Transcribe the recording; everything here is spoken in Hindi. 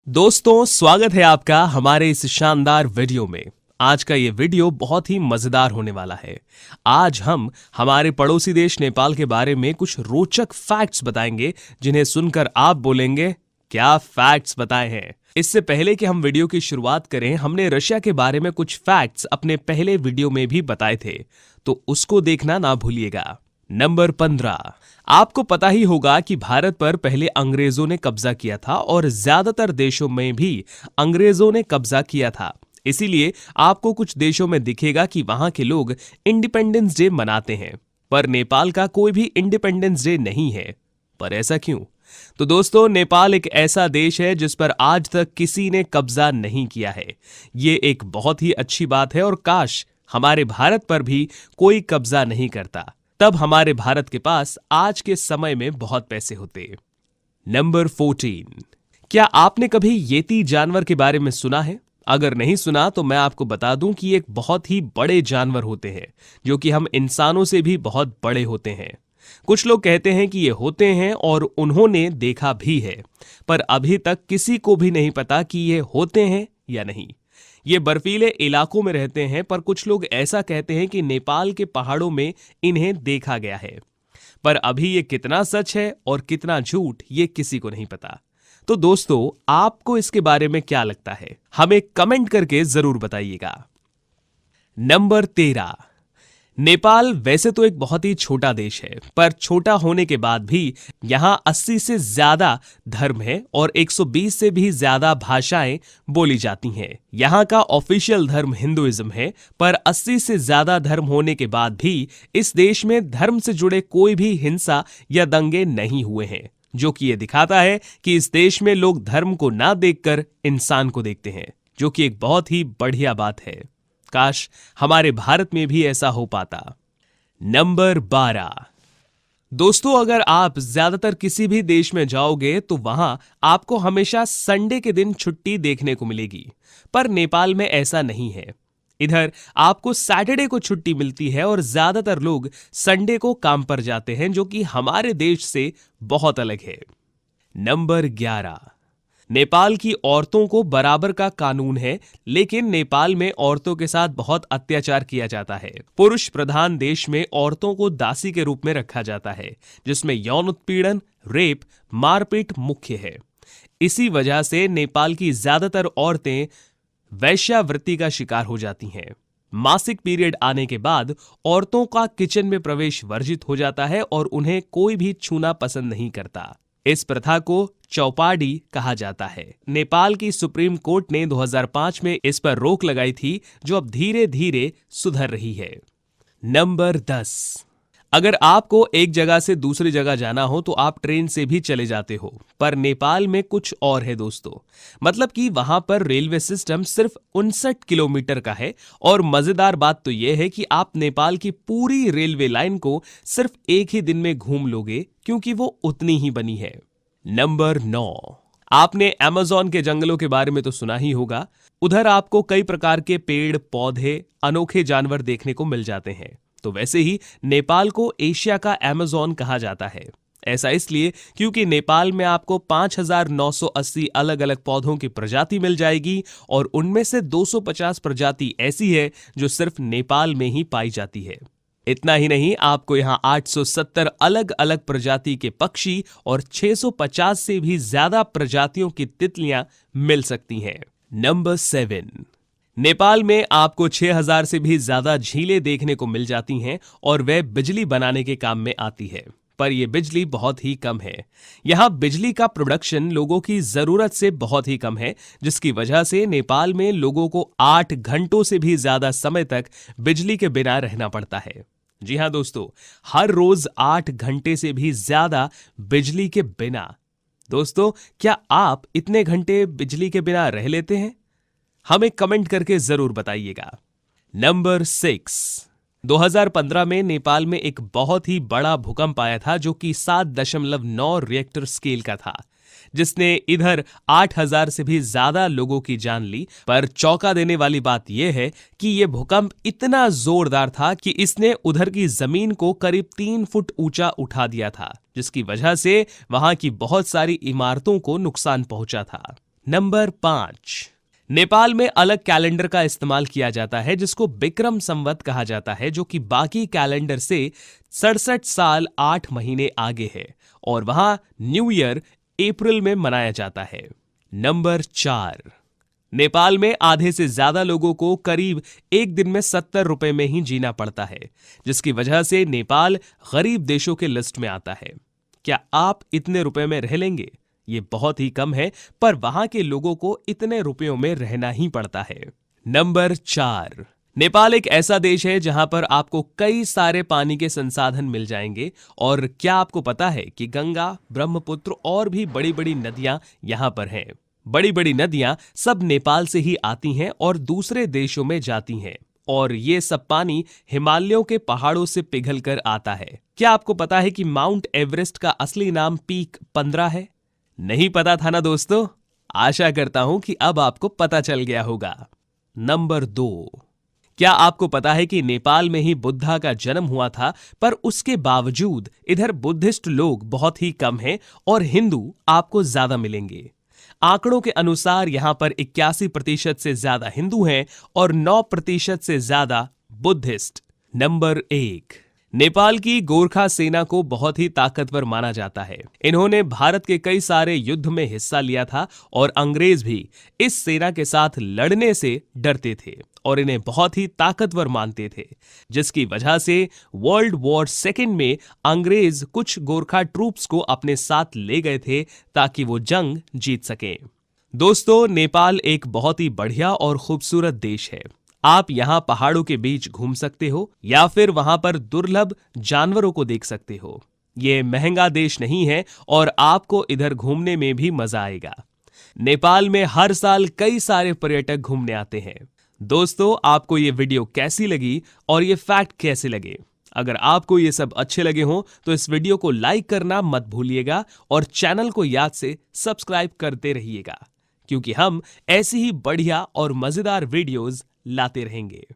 दोस्तों, स्वागत है आपका हमारे इस शानदार वीडियो में। आज का ये वीडियो बहुत ही मजेदार होने वाला है। आज हम हमारे पड़ोसी देश नेपाल के बारे में कुछ रोचक फैक्ट्स बताएंगे, जिन्हें सुनकर आप बोलेंगे क्या फैक्ट्स बताए हैं। इससे पहले कि हम वीडियो की शुरुआत करें, हमने रशिया के बारे में कुछ फैक्ट्स अपने पहले वीडियो में भी बताए थे, तो उसको देखना ना भूलिएगा। नंबर 15, आपको पता ही होगा कि भारत पर पहले अंग्रेजों ने कब्जा किया था और ज्यादातर देशों में भी अंग्रेजों ने कब्जा किया था। इसीलिए आपको कुछ देशों में दिखेगा कि वहां के लोग इंडिपेंडेंस डे मनाते हैं, पर नेपाल का कोई भी इंडिपेंडेंस डे नहीं है। पर ऐसा क्यों? तो दोस्तों, नेपाल एक ऐसा देश है जिस पर आज तक किसी ने कब्जा नहीं किया है। ये एक बहुत ही अच्छी बात है और काश हमारे भारत पर भी कोई कब्जा नहीं करता, तब हमारे भारत के पास आज के समय में बहुत पैसे होते। नंबर 14, क्या आपने कभी येती जानवर के बारे में सुना है? अगर नहीं सुना तो मैं आपको बता दूं कि एक बहुत ही बड़े जानवर होते हैं, जो कि हम इंसानों से भी बहुत बड़े होते हैं। कुछ लोग कहते हैं कि ये होते हैं और उन्होंने देखा भी है, पर अभी तक किसी को भी नहीं पता कि ये होते हैं या नहीं। ये बर्फीले इलाकों में रहते हैं, पर कुछ लोग ऐसा कहते हैं कि नेपाल के पहाड़ों में इन्हें देखा गया है। पर अभी ये कितना सच है और कितना झूठ, ये किसी को नहीं पता। तो दोस्तों, आपको इसके बारे में क्या लगता है, हमें कमेंट करके जरूर बताइएगा। नंबर 13, नेपाल वैसे तो एक बहुत ही छोटा देश है, पर छोटा होने के बाद भी यहां 80 से ज्यादा धर्म है और 120 से भी ज्यादा भाषाएं बोली जाती हैं। यहां का ऑफिशियल धर्म हिंदुइज्म है, पर 80 से ज्यादा धर्म होने के बाद भी इस देश में धर्म से जुड़े कोई भी हिंसा या दंगे नहीं हुए हैं, जो कि ये दिखाता है कि इस देश में लोग धर्म को ना देखकर इंसान को देखते हैं, जो कि एक बहुत ही बढ़िया बात है। काश हमारे भारत में भी ऐसा हो पाता। नंबर 12, दोस्तों, अगर आप ज्यादातर किसी भी देश में जाओगे तो वहां आपको हमेशा संडे के दिन छुट्टी देखने को मिलेगी, पर नेपाल में ऐसा नहीं है। इधर आपको सैटरडे को छुट्टी मिलती है और ज्यादातर लोग संडे को काम पर जाते हैं, जो कि हमारे देश से बहुत अलग है। नंबर 11, नेपाल की औरतों को बराबर का कानून है, लेकिन नेपाल में औरतों के साथ बहुत अत्याचार किया जाता है। पुरुष प्रधान देश में औरतों को दासी के रूप में रखा जाता है, जिसमें यौन उत्पीड़न, रेप, मारपीट मुख्य है। इसी वजह से नेपाल की ज्यादातर औरतें वैश्यावृत्ति का शिकार हो जाती हैं। मासिक पीरियड आने के बाद औरतों का किचन में प्रवेश वर्जित हो जाता है और उन्हें कोई भी छूना पसंद नहीं करता। इस प्रथा को चौपाड़ी कहा जाता है। नेपाल की सुप्रीम कोर्ट ने 2005 में इस पर रोक लगाई थी, जो अब धीरे धीरे सुधर रही है। नंबर 10, अगर आपको एक जगह से दूसरी जगह जाना हो तो आप ट्रेन से भी चले जाते हो, पर नेपाल में कुछ और है दोस्तों। मतलब कि वहां पर रेलवे सिस्टम सिर्फ 59 किलोमीटर का है, और मजेदार बात तो यह है कि आप नेपाल की पूरी रेलवे लाइन को सिर्फ एक ही दिन में घूम लोगे, क्योंकि वो उतनी ही बनी है। नंबर 9, आपने अमेज़न के जंगलों के बारे में तो सुना ही होगा। उधर आपको कई प्रकार के पेड़ पौधे, अनोखे जानवर देखने को मिल जाते हैं। तो वैसे ही नेपाल को एशिया का अमेज़न कहा जाता है। ऐसा इसलिए क्योंकि नेपाल में आपको 5980 अलग अलग पौधों की प्रजाति मिल जाएगी, और उनमें से 250 प्रजाति ऐसी है जो सिर्फ नेपाल में ही पाई जाती है। इतना ही नहीं, आपको यहाँ 870 अलग अलग प्रजाति के पक्षी और 650 से भी ज्यादा प्रजातियों की तितलियां मिल सकती हैं। नंबर 7, नेपाल में आपको 6000 से भी ज्यादा झीलें देखने को मिल जाती हैं, और वह बिजली बनाने के काम में आती है, पर यह बिजली बहुत ही कम है। यहां बिजली का प्रोडक्शन लोगों की जरूरत से बहुत ही कम है, जिसकी वजह से नेपाल में लोगों को 8 घंटों से भी ज्यादा समय तक बिजली के बिना रहना पड़ता है। जी हां दोस्तों, हर रोज 8 घंटे से भी ज्यादा बिजली के बिना। दोस्तों, क्या आप इतने घंटे बिजली के बिना रह लेते हैं? हमें कमेंट करके जरूर बताइएगा। नंबर 6, 2015 में नेपाल में एक बहुत ही बड़ा भूकंप आया था, जो कि 7.9 रिएक्टर स्केल का था, जिसने इधर 8000 से भी ज्यादा लोगों की जान ली। पर चौंका देने वाली बात यह है कि यह भूकंप इतना जोरदार था कि इसने उधर की जमीन को करीब 3 फुट ऊंचा उठा दिया था, जिसकी वजह से वहां की बहुत सारी इमारतों को नुकसान पहुंचा था। नंबर 5, नेपाल में अलग कैलेंडर का इस्तेमाल किया जाता है जिसको बिक्रम संवत कहा जाता है, जो कि बाकी कैलेंडर से 67 साल 8 महीने आगे है और वहां न्यू ईयर अप्रैल में मनाया जाता है। नंबर 4, नेपाल में आधे से ज्यादा लोगों को करीब एक दिन में 70 रुपए में ही जीना पड़ता है, जिसकी वजह से नेपाल गरीब देशों के लिस्ट में आता है। क्या आप इतने रुपए में रह लेंगे? ये बहुत ही कम है, पर वहां के लोगों को इतने रुपयों में रहना ही पड़ता है। नंबर 4, नेपाल एक ऐसा देश है जहां पर आपको कई सारे पानी के संसाधन मिल जाएंगे। और क्या आपको पता है कि गंगा, ब्रह्मपुत्र और भी बड़ी बड़ी नदियां यहां पर हैं। बड़ी बड़ी नदियां सब नेपाल से ही आती हैं और दूसरे देशों में जाती हैं, और ये सब पानी हिमालयों के पहाड़ों से पिघलकर आता है। क्या आपको पता है कि माउंट एवरेस्ट का असली नाम पीक 15 है? नहीं पता था ना दोस्तों? आशा करता हूं कि अब आपको पता चल गया होगा। नंबर 2, क्या आपको पता है कि नेपाल में ही बुद्धा का जन्म हुआ था, पर उसके बावजूद इधर बुद्धिस्ट लोग बहुत ही कम हैं और हिंदू आपको ज्यादा मिलेंगे। आंकड़ों के अनुसार यहां पर 81% से ज्यादा हिंदू हैं और 9% से ज्यादा बुद्धिस्ट। नंबर 1, नेपाल की गोरखा सेना को बहुत ही ताकतवर माना जाता है। इन्होंने भारत के कई सारे युद्ध में हिस्सा लिया था और अंग्रेज भी इस सेना के साथ लड़ने से डरते थे और इन्हें बहुत ही ताकतवर मानते थे, जिसकी वजह से वर्ल्ड वॉर सेकेंड में अंग्रेज कुछ गोरखा ट्रूप्स को अपने साथ ले गए थे ताकि वो जंग जीत सकें। दोस्तों, नेपाल एक बहुत ही बढ़िया और खूबसूरत देश है। आप यहां पहाड़ों के बीच घूम सकते हो या फिर वहां पर दुर्लभ जानवरों को देख सकते हो। ये महंगा देश नहीं है और आपको इधर घूमने में भी मजा आएगा। नेपाल में हर साल कई सारे पर्यटक घूमने आते हैं। दोस्तों, आपको ये वीडियो कैसी लगी और ये फैक्ट कैसे लगे? अगर आपको ये सब अच्छे लगे हों तो इस वीडियो को लाइक करना मत भूलिएगा और चैनल को याद से सब्सक्राइब करते रहिएगा, क्योंकि हम ऐसी ही बढ़िया और मजेदार वीडियोस लाते रहेंगे।